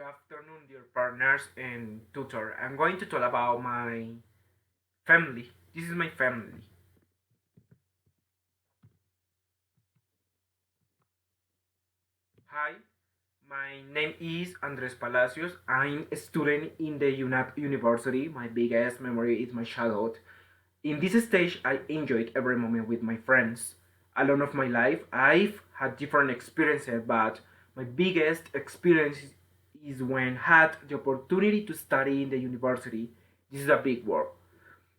afternoon, dear partners and tutor. I'm going to talk about my family. This is my family. Hi, my name is Andres Palacios. I'm a student in the UNAP University. My biggest memory is my childhood. In this stage, I enjoyed every moment with my friends. Alone of my life, I've had different experiences, but my biggest experience is when I had the opportunity to study in the university. This is a big world.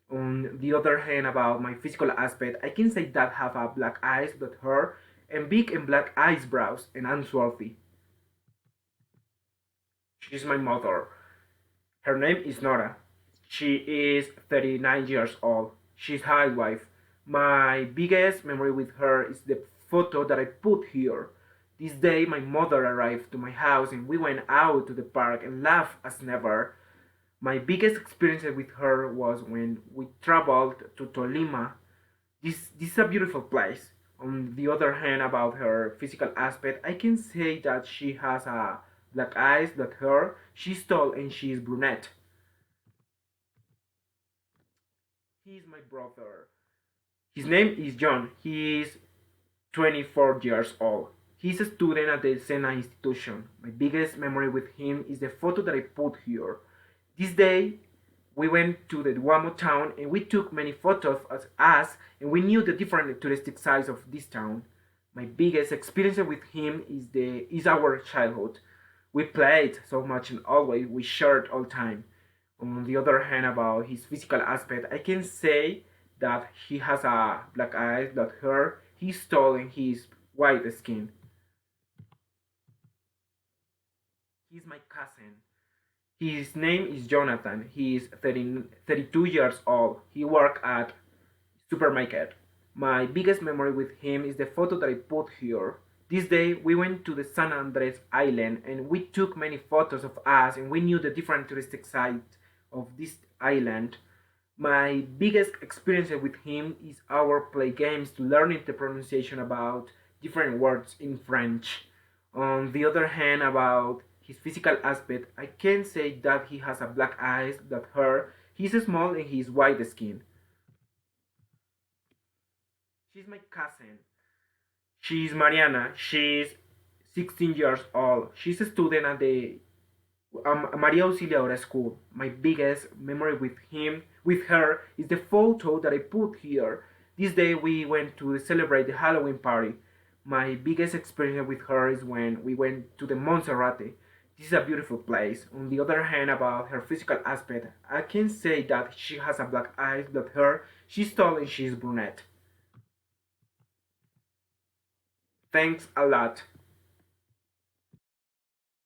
On the other hand, about my physical aspect, I can say that I have a black eyes, black hair, and big and black eyebrows, and I'm swarthy. She's my mother. Her name is Nora. She is 39 years old. She's high wife. My biggest memory with her is the photo that I put here. This day my mother arrived to my house and we went out to the park and laughed as never. My biggest experience with her was when we traveled to Tolima. This is a beautiful place. On the other hand, about her physical aspect, I can say that she has a black eyes, black hair, she's tall and she is brunette. He's my brother. His name is John. He is 24 years old. He's a student at the Sena institution. My biggest memory with him is the photo that I put here. This day, we went to the Duomo town and we took many photos of us and we knew the different touristic sides of this town. My biggest experience with him is our childhood. We played so much and always we shared all time. On the other hand, about his physical aspect, I can say that he has a black eyes, black hair, he's tall and he's white skin. He's my cousin. His name is Jonathan. He is 32 years old. He works at supermarket. My biggest memory with him is the photo that I put here. This day we went to the San Andres island and we took many photos of us and we knew the different touristic sites of this island. My biggest experience with him is our play games to learning the pronunciation about different words in French. On the other hand, about his physical aspect, I can say that he has a black eyes, black hair, he's small and he's white skin. She's my cousin. She's Mariana. She's 16 years old. She's a student at the Maria Auxiliadora School. My biggest memory with her, is the photo that I put here. This day we went to celebrate the Halloween party. My biggest experience with her is when we went to the Monserrate. This is a beautiful place. On the other hand, about her physical aspect, I can say that she has a black eyes, black hair, she's tall and she's brunette. Thanks a lot.